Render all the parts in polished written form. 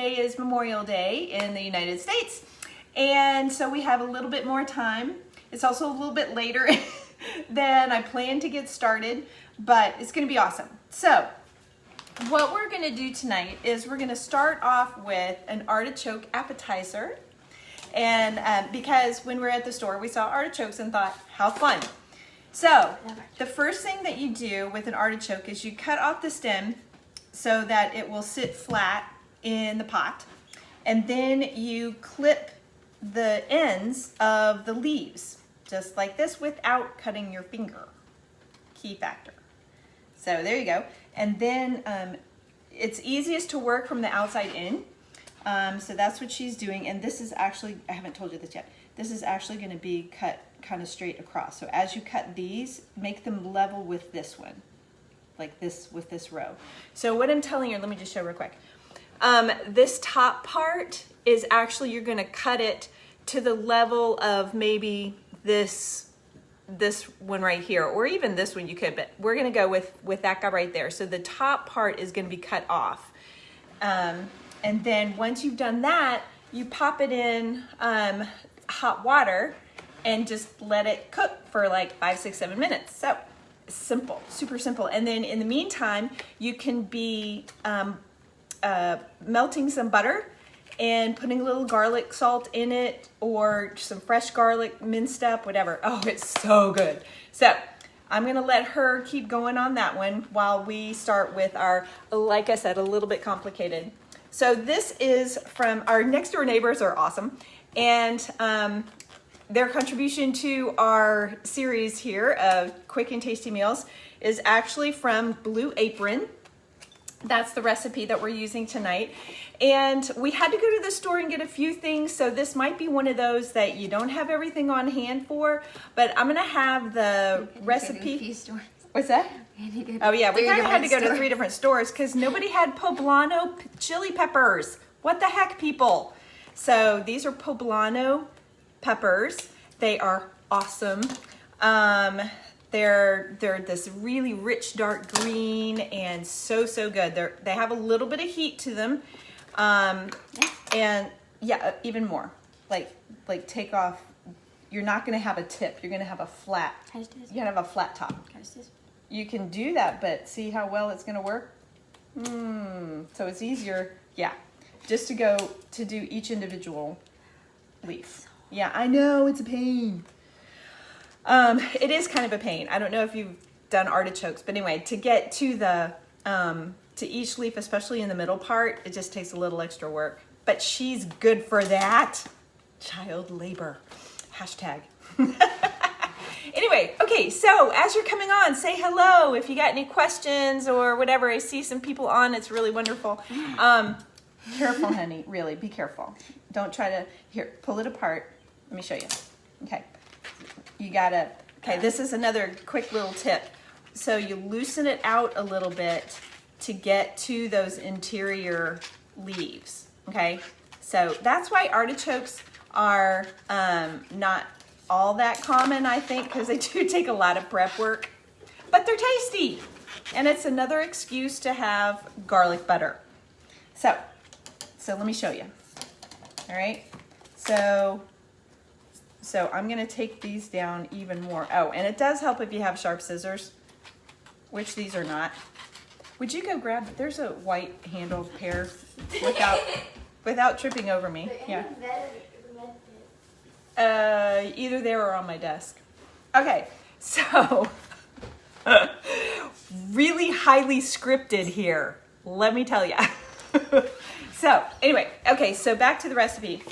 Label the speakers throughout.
Speaker 1: Today is Memorial Day in the United States, and so we have a little bit more time. It's also a little bit later than I planned to get started, but it's going to be awesome. So what we're going to do tonight is we're going to start off with an artichoke appetizer, and because when we were at the store we saw artichokes and thought, how fun. So the first thing that you do with an artichoke is you cut off the stem so that it will sit flat in the pot, and then you clip the ends of the leaves just like this without cutting your finger. Key factor. So there you go. And then it's easiest to work from the outside in. So that's what she's doing. And this is actually, I haven't told you this yet, this is actually going to be cut kind of straight across. So as you cut these, make them level with this one, like this with this row. So what I'm telling you, let me just show real quick. This top part is actually, you're going to cut it to the level of maybe this one right here, or even this one you could, but we're going to go with that guy right there. So the top part is going to be cut off. And then once you've done that, you pop it in hot water and just let it cook for like 5, 6, 7 minutes. So simple, super simple. And then in the meantime, you can be melting some butter and putting a little garlic salt in it, or some fresh garlic minced up, whatever. Oh, it's so good. So I'm gonna let her keep going on that one while we start with our, like I said, a little bit complicated. So this is from our next door neighbors, are awesome. And their contribution to our series here of quick and tasty meals is actually from Blue Apron. That's the recipe that we're using tonight. And we had to go to the store and get a few things, so this might be one of those that you don't have everything on hand for, but I'm gonna have the recipe. What's that? Oh yeah, we kind of had to go to 3 different stores because nobody had poblano chili peppers. What the heck, people? So these are poblano peppers. They are awesome. They're this really rich dark green and so good. They have a little bit of heat to them, and yeah, even more. Like take off. You're not going to have a tip. You're going to have a flat. You're going to have a flat top. You can do that, but see how well it's going to work. So it's easier, yeah, just to go to do each individual leaf. Yeah, I know it's a pain. It is kind of a pain. I don't know if you've done artichokes, but anyway, to get to the to each leaf, especially in the middle part, it just takes a little extra work. But she's good for that. Child labor. Hashtag. Anyway, okay, so as you're coming on, say hello if you got any questions or whatever. I see some people on. It's really wonderful. Careful, honey. Really, be careful. Don't try to, here, pull it apart. Let me show you. Okay. You gotta, okay, this is another quick little tip. So you loosen it out a little bit to get to those interior leaves, okay? So that's why artichokes are not all that common, I think, because they do take a lot of prep work, but they're tasty. And it's another excuse to have garlic butter. So let me show you, all right? So I'm gonna take these down even more. Oh, and it does help if you have sharp scissors, which these are not. Would you go grab, there's a white handled pair without tripping over me. Yeah. Either there or on my desk. Okay, so really highly scripted here, let me tell you. So anyway, okay, so back to the recipe.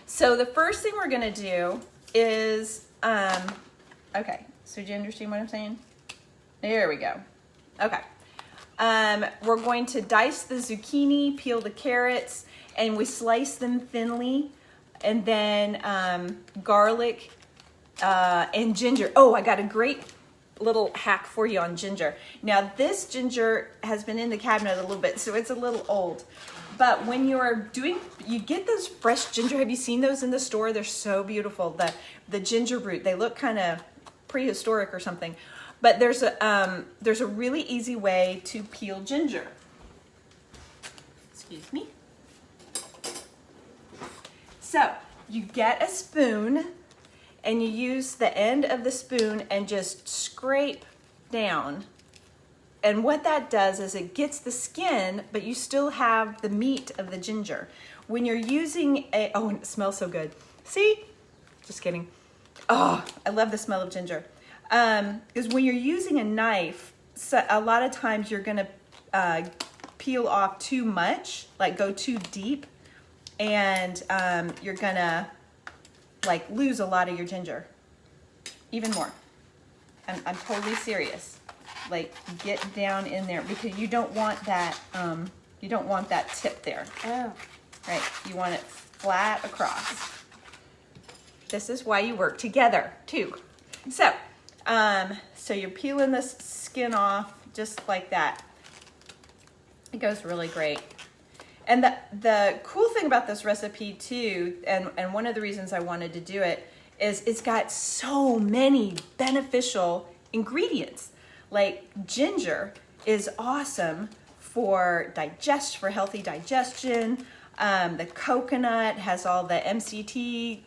Speaker 1: So the first thing we're gonna do is, okay, so do you understand what I'm saying? There we go. Okay. We're going to dice the zucchini, peel the carrots, and we slice them thinly, and then garlic and ginger. Oh, I got a great little hack for you on ginger. Now this ginger has been in the cabinet a little bit, so it's a little old. But when you're doing, you get those fresh ginger. Have you seen those in the store? They're so beautiful. The ginger root, they look kind of prehistoric or something. But there's a really easy way to peel ginger. Excuse me. So you get a spoon and you use the end of the spoon and just scrape down. And what that does is it gets the skin, but you still have the meat of the ginger. When you're using oh, and it smells so good. See? Just kidding. Oh, I love the smell of ginger. Because when you're using a knife, so a lot of times you're gonna peel off too much, like go too deep, and you're gonna like lose a lot of your ginger, even more. I'm totally serious. Like get down in there because you don't want that tip there.
Speaker 2: Oh.
Speaker 1: Right, you want it flat across. This is why you work together too. So, so you're peeling this skin off just like that. It goes really great. And the cool thing about this recipe too, and one of the reasons I wanted to do it, is it's got so many beneficial ingredients. Like ginger is awesome for healthy digestion. The coconut has all the MCT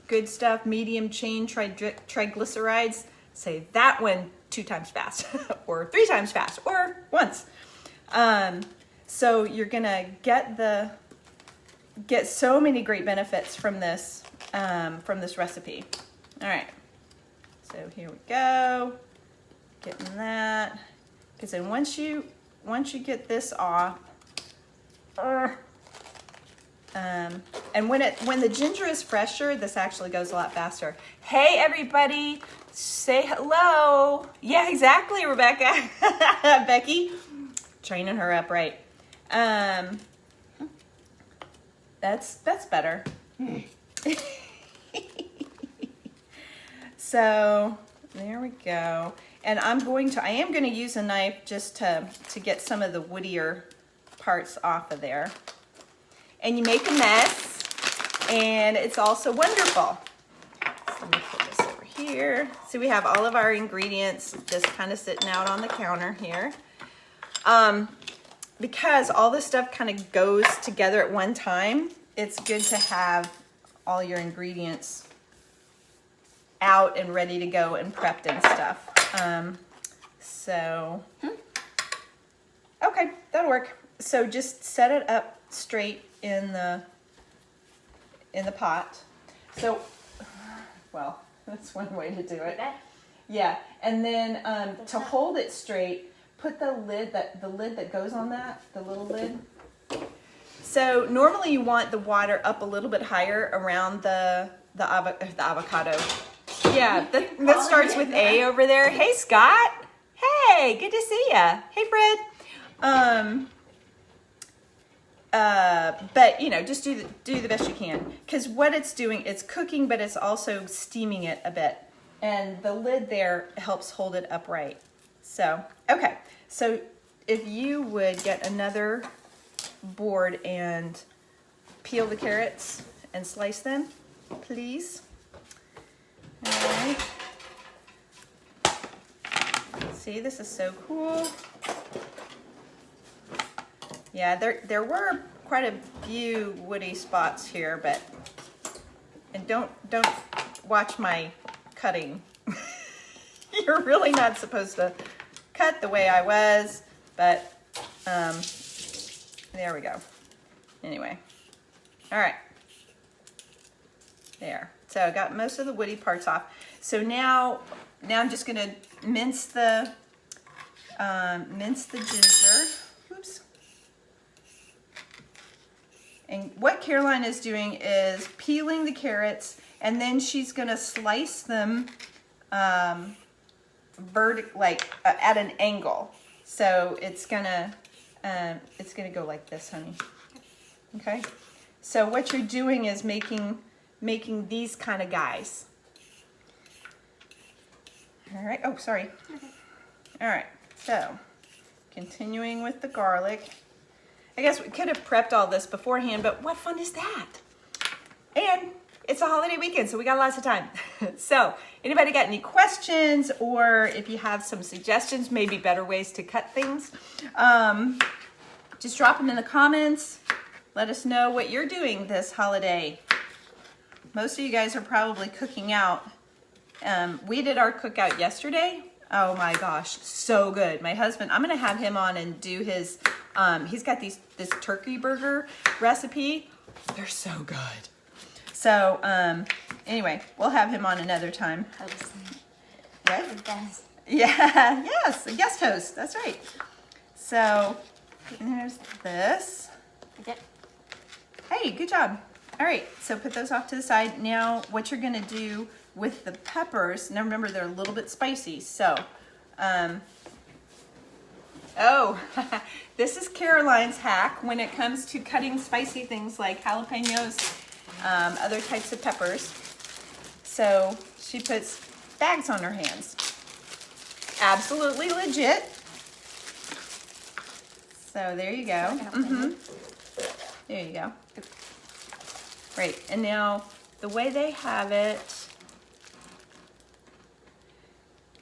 Speaker 1: good stuff, medium chain triglycerides. Say that one 2 times fast or 3 times fast or once. So you're gonna get so many great benefits from this recipe. All right, so here we go, getting that, because then once you get this off, and when the ginger is fresher, this actually goes a lot faster. Hey everybody, say hello. Yeah, exactly, Rebecca. Becky, training her up right. That's better. So there we go. And I am going to use a knife just to get some of the woodier parts off of there. And you make a mess, and it's also wonderful. So let me put this over here. So we have all of our ingredients just kind of sitting out on the counter here. Because all this stuff kind of goes together at one time, it's good to have all your ingredients out and ready to go and prepped and stuff. Okay, that'll work. So just set it up straight in the pot. So, well, that's one way to do it. Yeah, and then to hold it straight, put the lid that goes on that, the little lid. So normally you want the water up a little bit higher around the avocado. Yeah, that starts with A over there. Hey Scott. Hey, good to see ya. Hey Fred. But you know, just do the best you can, because what it's doing, it's cooking, but it's also steaming it a bit, and the lid there helps hold it upright. So okay, so if you would get another board and peel the carrots and slice them, please. All right. See, this is so cool. Yeah, there were quite a few woody spots here, but, and don't watch my cutting. You're really not supposed to cut the way I was, but there we go. Anyway, all right, there. So I got most of the woody parts off. So now I'm just gonna mince the ginger. Oops. And what Caroline is doing is peeling the carrots, and then she's gonna slice them at an angle. So it's gonna go like this, honey. Okay. So what you're doing is making these kind of guys. All right. Oh, sorry. Okay. All right. So continuing with the garlic. I guess we could have prepped all this beforehand, but what fun is that? And it's a holiday weekend, so we got lots of time. So anybody got any questions, or if you have some suggestions, maybe better ways to cut things, just drop them in the comments. Let us know what you're doing this holiday. most of you guys are probably cooking out. We did our cookout yesterday. Oh my gosh, so good. My husband, I'm gonna have him on and do his, he's got this turkey burger recipe. They're so good. So, anyway, we'll have him on another time. What? Yeah, yes, a guest host, that's right. So, there's this. Hey, good job. All right, so put those off to the side. Now, what you're gonna do with the peppers, now remember they're a little bit spicy, so, oh, this is Caroline's hack when it comes to cutting spicy things like jalapenos, other types of peppers. So she puts bags on her hands. Absolutely legit. So there you go. There you go. Great, and now the way they have it,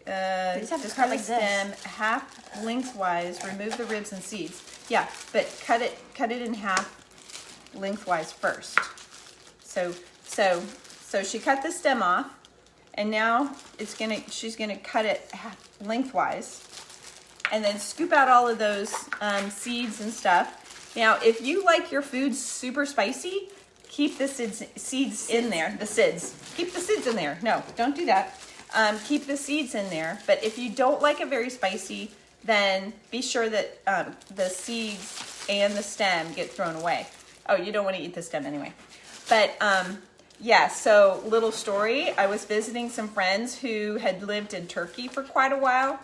Speaker 1: just cut the stem half lengthwise, remove the ribs and seeds. Yeah, but cut it in half lengthwise first. So she cut the stem off, and now she's gonna cut it lengthwise, and then scoop out all of those seeds and stuff. Now, if you like your food super spicy, keep the seeds in there. Keep the seeds in there. No, don't do that. Keep the seeds in there. But if you don't like it very spicy, then be sure that the seeds and the stem get thrown away. Oh, you don't want to eat the stem anyway. But yeah, so little story. I was visiting some friends who had lived in Turkey for quite a while,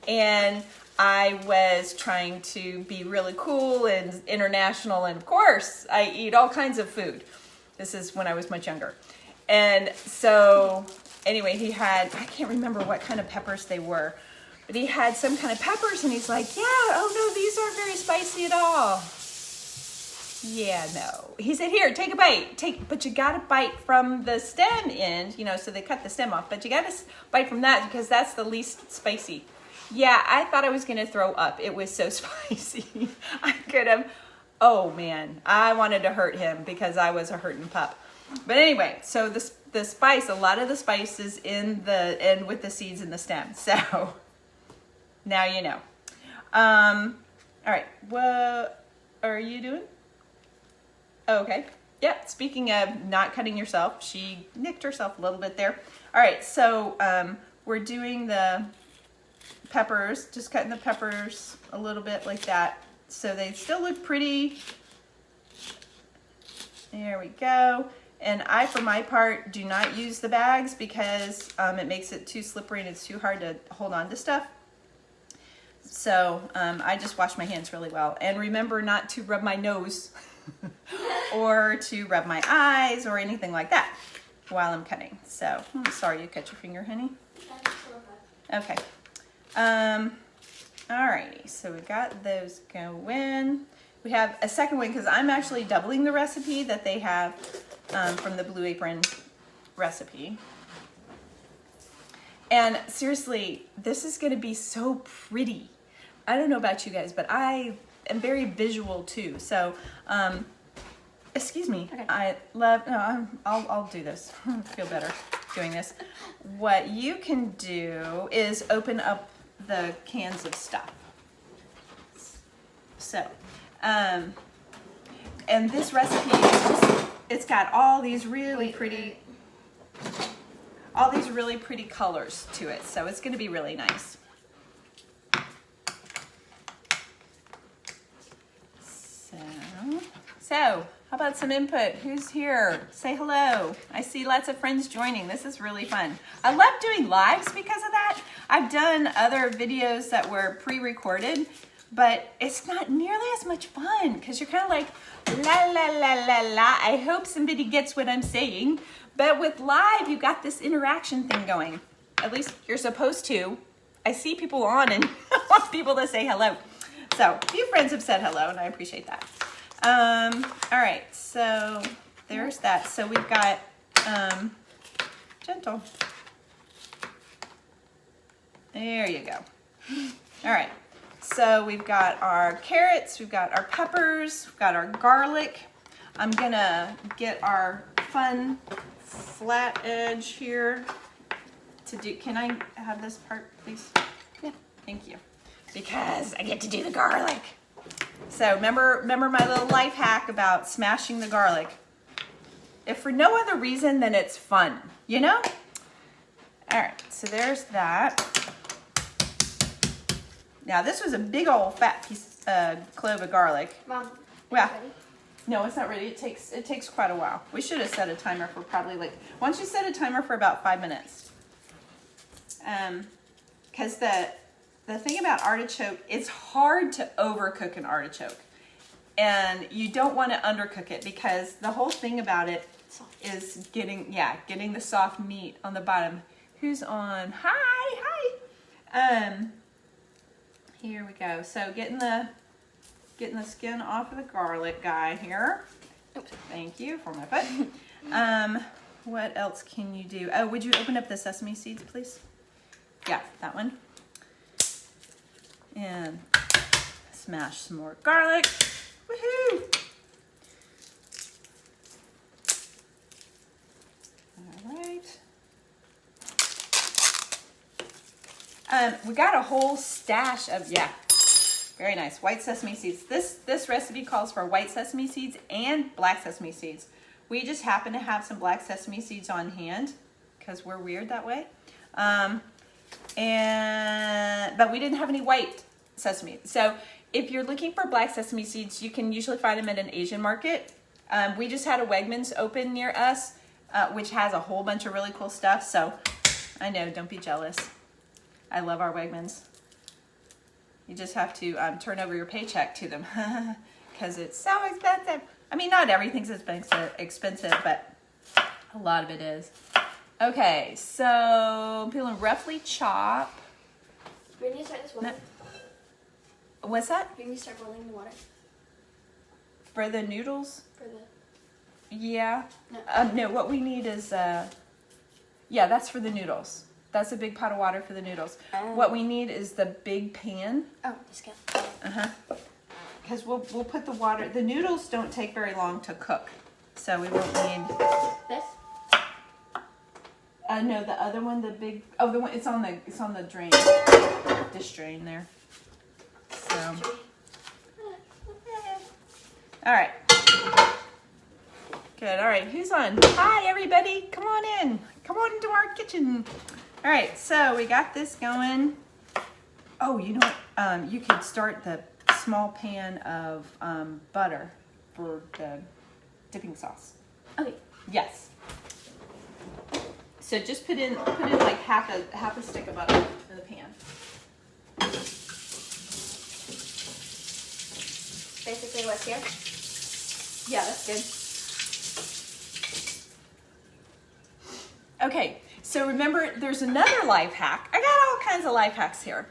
Speaker 1: and I was trying to be really cool and international, and of course, I eat all kinds of food. This is when I was much younger. And so, anyway, he had, I can't remember what kind of peppers they were, but he had some kind of peppers, and he's like, yeah, oh no, these aren't very spicy at all. Yeah, no. He said, here, take a bite. But you gotta bite from the stem end, so they cut the stem off, but you gotta bite from that because that's the least spicy. Yeah, I thought I was gonna throw up. It was so spicy. I could have, oh man, I wanted to hurt him because I was a hurting pup. But anyway, so the spice, a lot of the spice is in the end with the seeds and the stem. So now you know. All right, what are you doing? Okay. Yep. Speaking of not cutting yourself, she nicked herself a little bit there. All right. So we're doing the peppers, just cutting the peppers a little bit like that. So they still look pretty. There we go. And I, for my part, do not use the bags because it makes it too slippery and it's too hard to hold on to stuff. So I just wash my hands really well. And remember not to rub my nose or to rub my eyes or anything like that while I'm cutting. So, sorry you cut your finger, honey. Okay. Alrighty, so we got those going. We have a second one because I'm actually doubling the recipe that they have from the Blue Apron recipe. And seriously, this is going to be so pretty. I don't know about you guys, but I am very visual too. So, excuse me. Okay. I love. No, I'll do this. I feel better doing this. What you can do is open up the cans of stuff. So, and this recipe, it's got all these really pretty colors to it. So it's going to be really nice. So, how about some input? Who's here? Say hello. I see lots of friends joining. This is really fun. I love doing lives because of that. I've done other videos that were pre-recorded, but it's not nearly as much fun because you're kind of like, la, la, la, la, la. I hope somebody gets what I'm saying. But with live, you got this interaction thing going. At least you're supposed to. I see people on and I want people to say hello. So a few friends have said hello and I appreciate that. All right, so there's that. So we've got, gentle. There you go. All right, so we've got our carrots, we've got our peppers, we've got our garlic. I'm gonna get our fun flat edge here to do. Can I have this part, please?
Speaker 2: Yeah.
Speaker 1: Thank you. Because I get to do the garlic. So remember my little life hack about smashing the garlic. If for no other reason than it's fun, you know? All right, so there's that. Now this was a big old fat piece clove of garlic.
Speaker 2: Mom.
Speaker 1: Yeah. No, it's not ready. It takes quite a while. We should have set a timer for probably like, why don't you set a timer for about 5 minutes? Because the thing about artichoke, it's hard to overcook an artichoke. And you don't want to undercook it because the whole thing about it is getting the soft meat on the bottom. Who's on? Hi. Here we go. So getting the skin off of the garlic guy here. Oops. Thank you for my foot. What else can you do? Oh, would you open up the sesame seeds, please? Yeah, that one. And smash some more garlic. Woohoo! All right. We got a whole stash of, very nice, white sesame seeds. This recipe calls for white sesame seeds and black sesame seeds. We just happen to have some black sesame seeds on hand because we're weird that way. But we didn't have any white sesame. So if you're looking for black sesame seeds, you can usually find them at an Asian market. We just had a Wegmans open near us, which has a whole bunch of really cool stuff. So I know, don't be jealous. I love our Wegmans. You just have to turn over your paycheck to them because it's so expensive. I mean, not everything's expensive, but a lot of it is. Okay, so I'm feeling roughly chop.
Speaker 2: We need to start this water.
Speaker 1: What's that?
Speaker 2: We need to start boiling the water.
Speaker 1: For the noodles?
Speaker 2: For the...
Speaker 1: Yeah.
Speaker 2: No.
Speaker 1: No, what we need is, yeah, that's for the noodles. That's a big pot of water for the noodles.
Speaker 2: Oh.
Speaker 1: What we need is the big pan.
Speaker 2: Oh, this can.
Speaker 1: Because we'll put the water, the noodles don't take very long to cook. So we won't need...
Speaker 2: This?
Speaker 1: No, the other one, the big, the one, it's on the drain, dish drain there. So, all right. Good, all right, who's on? Hi, everybody, come on in. Come on into our kitchen. All right, so we got this going. Oh, you know what? You could start the small pan of butter for the dipping sauce.
Speaker 2: Okay.
Speaker 1: Yes. So just put in like half a stick of butter in the pan.
Speaker 2: Basically what's here?
Speaker 1: Yeah, that's good. Okay, so remember there's another life hack. I got all kinds of life hacks here.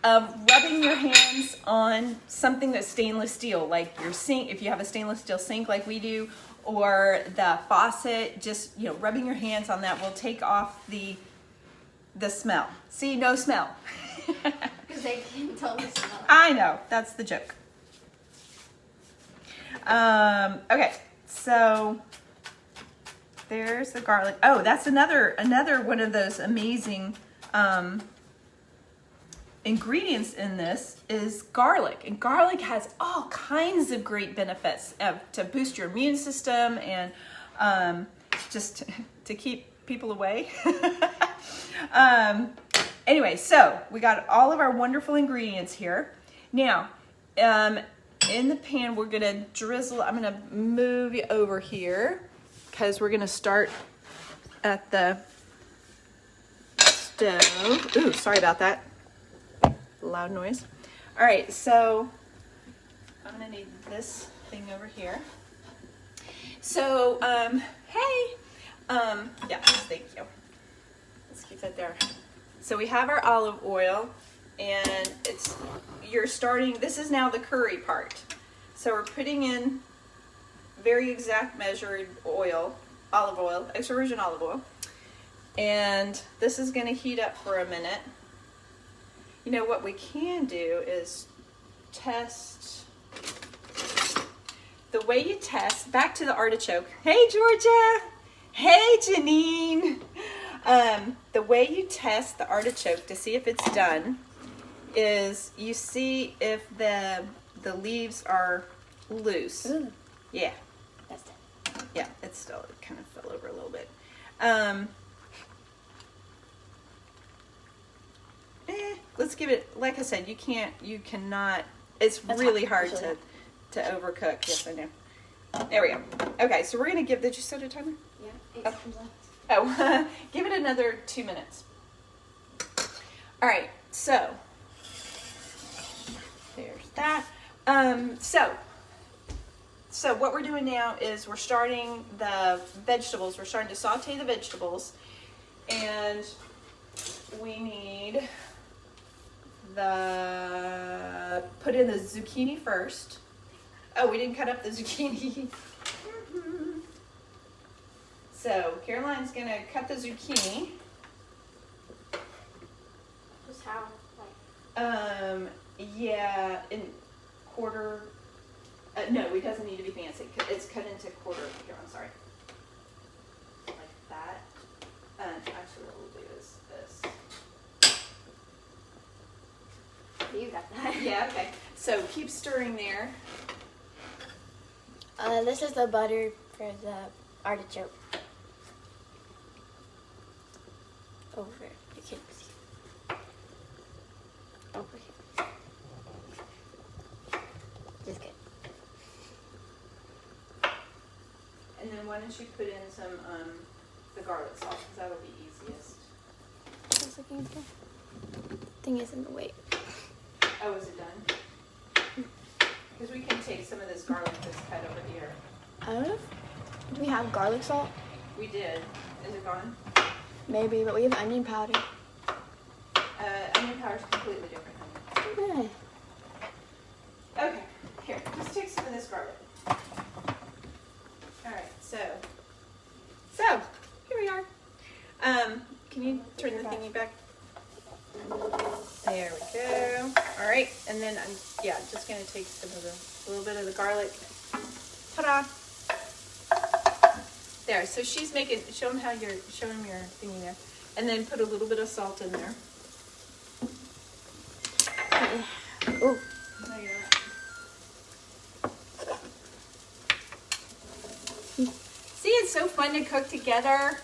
Speaker 1: Of rubbing your hands on something that's stainless steel, like your sink, if you have a stainless steel sink like we do, or the faucet, just, rubbing your hands on that will take off the smell. See, no smell.
Speaker 2: Because they can totally smell.
Speaker 1: I know, that's the joke. Okay, so there's the garlic. Oh, that's another one of those amazing ingredients in this is garlic, and garlic has all kinds of great benefits to boost your immune system and just to keep people away. Anyway, so we got all of our wonderful ingredients here. Now, in the pan, we're gonna drizzle. I'm gonna move you over here because we're gonna start at the stove. Ooh, sorry about that. Loud noise. All right, so I'm gonna need this thing over here. So, hey, yeah, thank you. Let's keep that there. So we have our olive oil, and this is now the curry part. So we're putting in very exact measured olive oil, extra virgin olive oil, and this is gonna heat up for a minute. You know, what we can do is test the way you test, back to the artichoke. Hey, Georgia. Hey, Janine. The way you test the artichoke to see if it's done is you see if the leaves are loose.
Speaker 2: Ooh.
Speaker 1: Yeah.
Speaker 2: That's it.
Speaker 1: Yeah, it kind of fell over a little bit. Let's give it, like I said, you cannot, it's
Speaker 2: That's
Speaker 1: really
Speaker 2: hot,
Speaker 1: hard
Speaker 2: usually.
Speaker 1: to overcook. Yes, I know. There we go. Okay, so we're going to give, did you set a timer?
Speaker 2: Yeah. 8
Speaker 1: Oh.
Speaker 2: seconds left.
Speaker 1: Oh, give it another 2 minutes. All right, so there's that. So what we're doing now is we're starting the vegetables. We're starting to saute the vegetables, and we need put in the zucchini first. Oh, we didn't cut up the zucchini. So Caroline's gonna cut the zucchini.
Speaker 2: Just how? Like.
Speaker 1: Yeah, in quarter. No, it doesn't need to be fancy. It's cut into quarter. Here, I'm sorry. Like that. Actually, what we'll do is this.
Speaker 2: You got that.
Speaker 1: Yeah. Okay. So keep stirring there.
Speaker 2: This is the butter for the artichoke. Over. You can't see. Over here. Just good.
Speaker 1: And then why don't you put in some the garlic sauce, because that'll be easiest.
Speaker 2: I was looking for. Thing is in the way.
Speaker 1: Oh, is it done? Because we can take some of this garlic that's cut over here.
Speaker 2: I don't know. Do we have garlic salt?
Speaker 1: We did. Is it gone?
Speaker 2: Maybe, but we have onion powder.
Speaker 1: Onion powder is completely different.
Speaker 2: Okay.
Speaker 1: Okay, here, just take some of this garlic. All right, so here we are. Can you turn the thingy back? There we go. All right, and then I'm just gonna take a little bit of the garlic. Ta-da! There. So she's making. Show him your thingy there, and then put a little bit of salt in there.
Speaker 2: Ooh.
Speaker 1: No, you're not. See, it's so fun to cook together.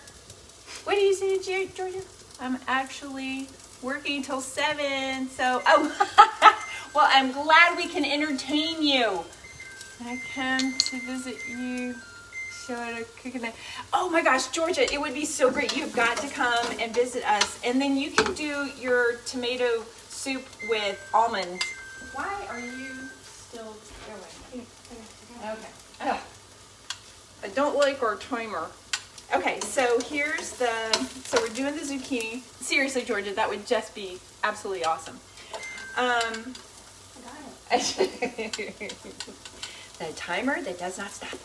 Speaker 1: What do you say, Georgia? I'm actually working till 7, so, well, I'm glad we can entertain you. I come to visit you, show how to cook in there. Oh my gosh, Georgia, it would be so great. You've got to come and visit us, and then you can do your tomato soup with almonds. Why are you still going? Okay. Oh. I don't like our timer. Okay, so so we're doing the zucchini. Seriously, Georgia, that would just be absolutely awesome. The timer that does not stop.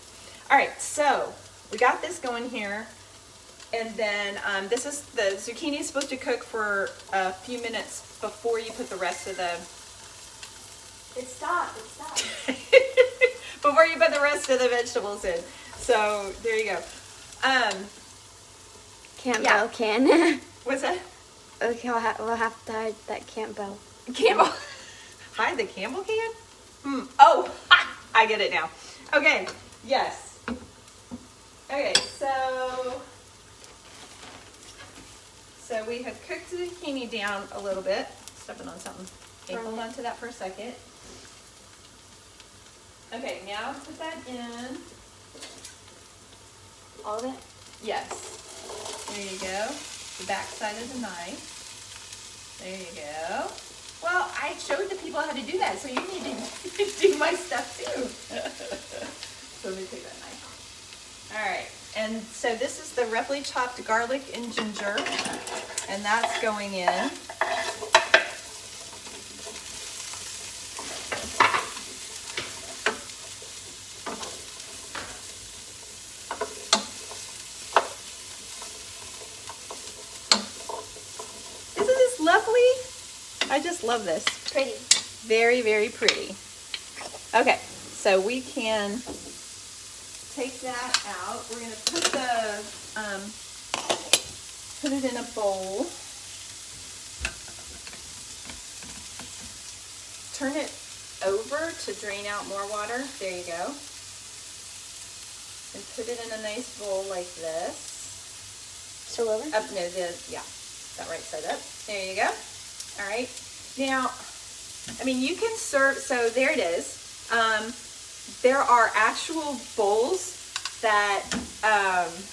Speaker 1: All right, so we got this going here. And then the zucchini is supposed to cook for a few minutes before you put the rest of the...
Speaker 2: It stopped.
Speaker 1: before you put the rest of the vegetables in. So there you go.
Speaker 2: Campbell can.
Speaker 1: What's that?
Speaker 2: Okay, we'll have to hide that Campbell.
Speaker 1: Campbell. Hide the Campbell can? Oh, I get it now. Okay, yes. Okay, so we have cooked the zucchini down a little bit. Stepping on something. Okay, hold on to that for a second. Okay, now put that in.
Speaker 2: All of it?
Speaker 1: Yes. There you go. The back side of the knife. There you go. Well, I showed the people how to do that, so you need to do my stuff too. So let me take that knife off. All right. And so this is the roughly chopped garlic and ginger, and that's going in. I just love this.
Speaker 2: Pretty.
Speaker 1: Very, very pretty. Okay, So we can take that out. We're gonna put it in a bowl. Turn it over to drain out more water. There you go. And put it in a nice bowl like this.
Speaker 2: So over?
Speaker 1: Up, no, yeah, that right side up. There you go. All right. Now, I mean, you can serve, so there it is. There are actual bowls that,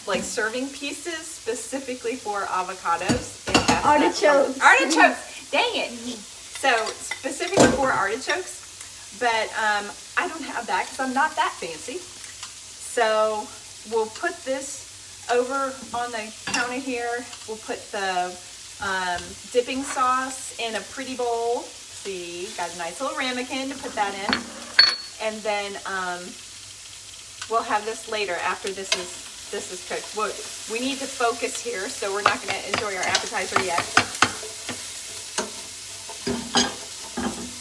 Speaker 1: like serving pieces specifically for avocados.
Speaker 2: Artichokes.
Speaker 1: Artichokes, dang it. So specifically for artichokes, but I don't have that because I'm not that fancy. So we'll put this over on the counter here. We'll put the dipping sauce in a pretty bowl. See, got a nice little ramekin to put that in. And then we'll have this later after this is cooked. We need to focus here, so we're not going to enjoy our appetizer yet.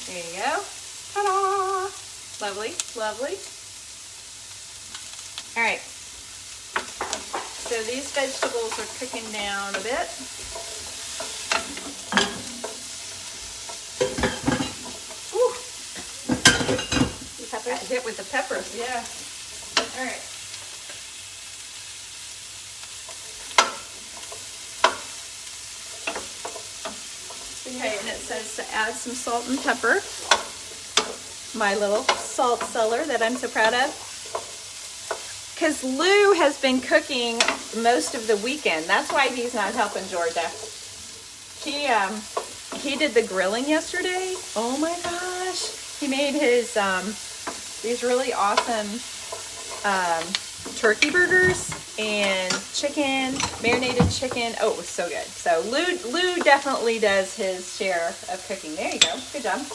Speaker 1: There you go. Ta-da! Lovely, lovely. All right. So these vegetables are cooking down a bit. Whew.
Speaker 2: Peppers?
Speaker 1: Hit with the peppers, yeah. All right. Okay, and it says to add some salt and pepper. My little salt cellar that I'm so proud of. Because Lou has been cooking most of the weekend. That's why he's not helping Georgia. He did the grilling yesterday. Oh my gosh. He made his these really awesome turkey burgers and chicken, marinated chicken. Oh, it was so good. So Lou definitely does his share of cooking. There you go. Good job.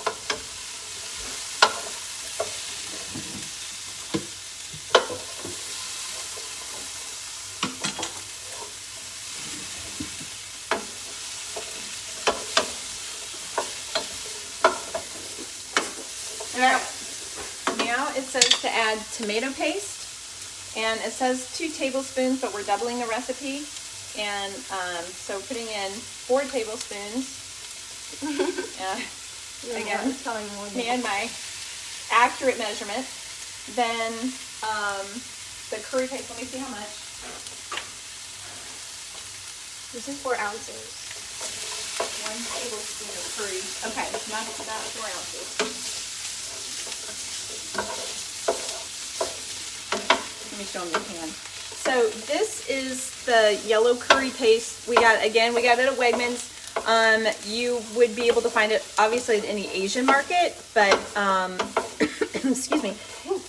Speaker 1: Now it says to add tomato paste, and it says 2 tablespoons, but we're doubling the recipe, and so putting in 4 tablespoons. Again, me and my accurate measurement. Then the curry paste. Let me see how much.
Speaker 2: This is 4 ounces.
Speaker 1: 1 tablespoon of curry. Okay, not 4 ounces. Let me show them your pan. So this is the yellow curry paste. We got it at Wegmans. You would be able to find it obviously in any Asian market, but excuse me,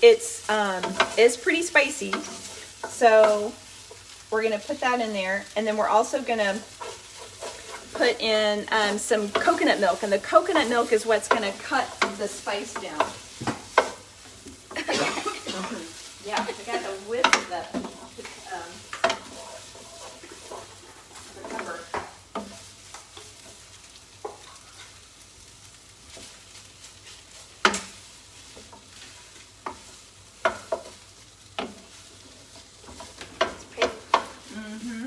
Speaker 1: it's pretty spicy. So we're gonna put that in there, and then we're also gonna put in some coconut milk, and the coconut milk is what's gonna cut the spice down. Yeah, I got to whip the pepper.
Speaker 2: It's pretty.
Speaker 1: Mm-hmm.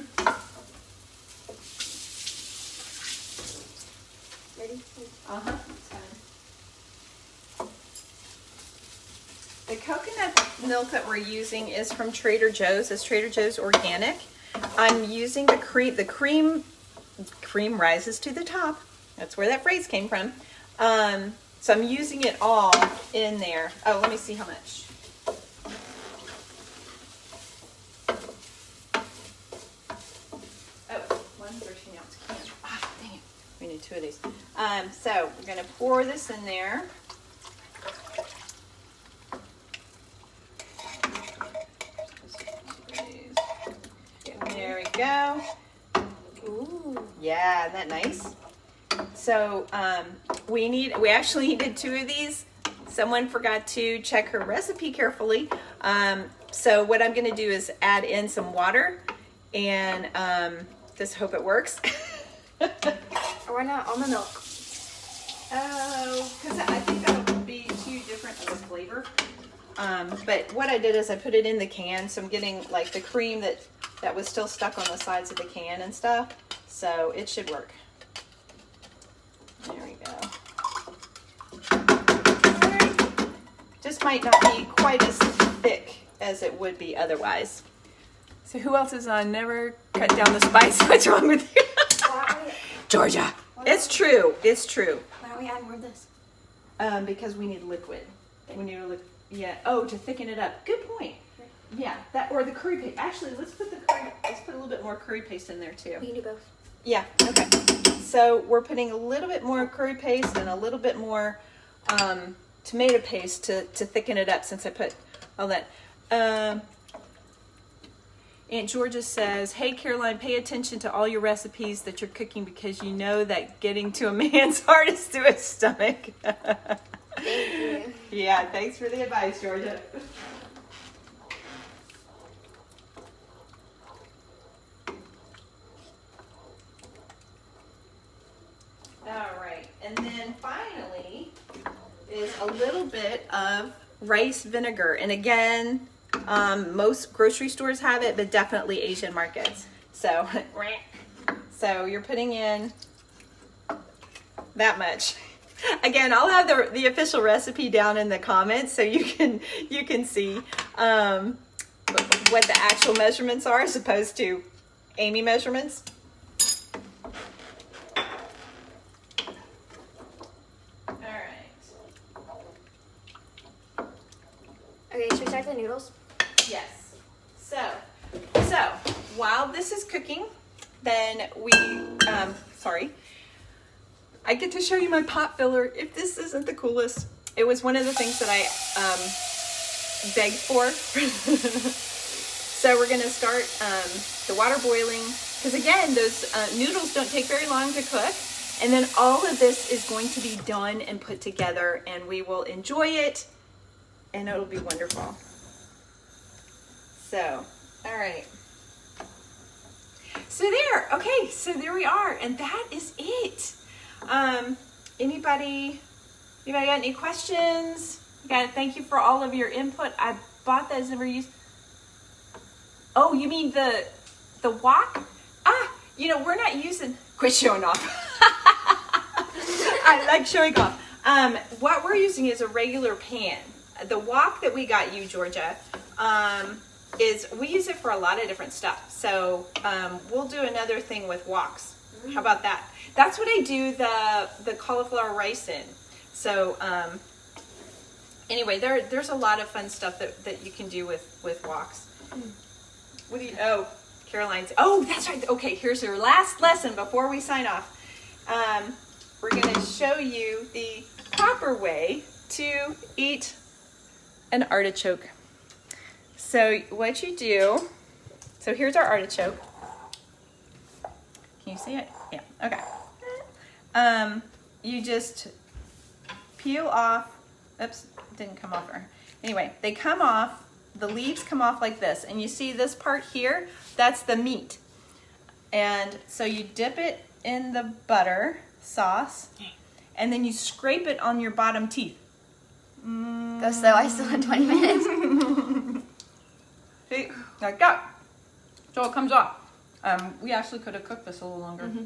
Speaker 2: Ready?
Speaker 1: Uh-huh. It's fine. The coconut milk that we're using is from Trader Joe's. It's Trader Joe's organic. I'm using the cream. The cream rises to the top. That's where that phrase came from. So I'm using it all in there. Oh, let me see how much. Oh, 1 13-ounce can. Ah, dang it. We need 2 of these. So we're going to pour this in there. There we go.
Speaker 2: Ooh.
Speaker 1: Yeah, isn't that nice? So we actually needed 2 of these. Someone forgot to check her recipe carefully. So what I'm going to do is add in some water and just hope it works.
Speaker 2: Or why not almond milk?
Speaker 1: Oh, because I think that would be too different of a flavor. But what I did is I put it in the can, so I'm getting like the cream that was still stuck on the sides of the can and stuff. So it should work. There we go. Alright. Just might not be quite as thick as it would be otherwise. So who else is on never cut down the spice? What's wrong with you? Georgia. It's true. It's true.
Speaker 2: Why don't we add more of this?
Speaker 1: Because we need liquid. We need a liquid. Yeah. Oh, to thicken it up. Good point. Yeah. That or the curry paste. Actually, let's put a little bit more curry paste in there too.
Speaker 2: We can do both.
Speaker 1: Yeah. Okay. So we're putting a little bit more curry paste and a little bit more tomato paste to thicken it up. Since I put all that. Aunt Georgia says, "Hey Caroline, pay attention to all your recipes that you're cooking because you know that getting to a man's heart is to his stomach."
Speaker 2: Thank you.
Speaker 1: Yeah, thanks for the advice, Georgia. All right, and then finally is a little bit of rice vinegar. And again, most grocery stores have it, but definitely Asian markets. So you're putting in that much. Again, I'll have the official recipe down in the comments so you can see what the actual measurements are as opposed to Amy measurements. All right.
Speaker 2: Okay, should we start the noodles?
Speaker 1: Yes. So while this is cooking, then we I get to show you my pot filler. If this isn't the coolest, it was one of the things that I begged for. So we're gonna start the water boiling, because again, those noodles don't take very long to cook. And then all of this is going to be done and put together, and we will enjoy it, and it'll be wonderful. So, all right. So there we are, and that is it. Anybody got any questions? Thank you for all of your input. I bought those, never used. Oh, you mean the wok? We're not using. Quit showing off. I like showing off. What we're using is a regular pan. The wok that we got you, Georgia, we use it for a lot of different stuff. So we'll do another thing with woks. How about that? That's what I do the cauliflower rice in. So anyway, there's a lot of fun stuff that you can do with woks. What do you? Oh, Caroline's. Oh, that's right. Okay, here's your last lesson before we sign off. We're going to show you the proper way to eat an artichoke. So what you do, so here's our artichoke. Can you see it? Yeah, okay. You just peel off, oops, didn't come off. Anyway, they come off, the leaves come off like this, and you see this part here, that's the meat. And so you dip it in the butter sauce, and then you scrape it on your bottom teeth.
Speaker 2: Go slow, I still have 20 minutes.
Speaker 1: See, like that. So it comes off. We actually could have cooked this a little longer. Mm-hmm.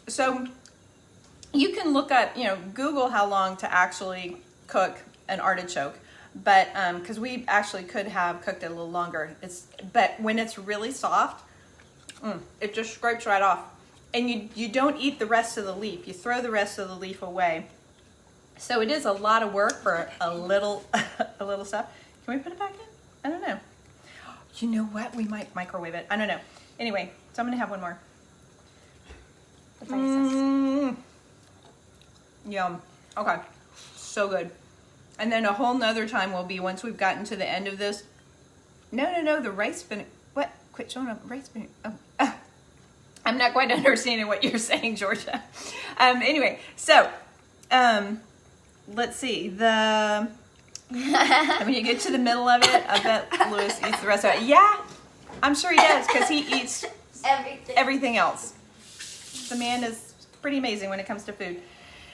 Speaker 1: So you can look up, Google how long to actually cook an artichoke, but because we actually could have cooked it a little longer. But when it's really soft, it just scrapes right off, and you don't eat the rest of the leaf. You throw the rest of the leaf away. So it is a lot of work for a little stuff. Can we put it back in? I don't know. You know what? We might microwave it. I don't know. Anyway, so I'm gonna have one more. Yum. Okay. So good. And then a whole nother time will be once we've gotten to the end of this. No. The rice vinegar. What? Quit showing up. Rice vinegar. Oh. I'm not quite understanding what you're saying, Georgia. Anyway, so let's see. When you get to the middle of it, I bet Louis eats the rest of it. Yeah, I'm sure he does, because he eats everything else. The man is pretty amazing when it comes to food.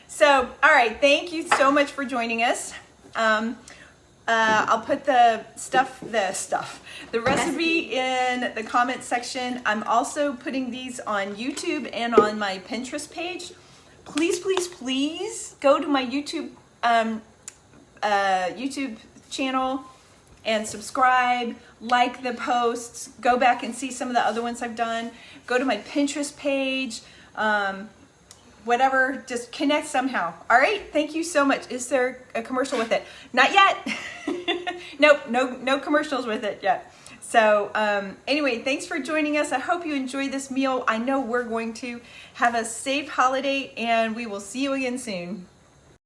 Speaker 1: So, all right, thank you so much for joining us. I'll put the recipe in the comment section. I'm also putting these on YouTube and on my Pinterest page. Please, please, please go to my YouTube YouTube channel and subscribe, like the posts, go back and see some of the other ones I've done. Go to my Pinterest page, whatever, just connect somehow. All right, thank you so much. Is there a commercial with it? Not yet. Nope, no commercials with it yet. So anyway, thanks for joining us. I hope you enjoy this meal. I know we're going to have a safe holiday, and we will see you again soon.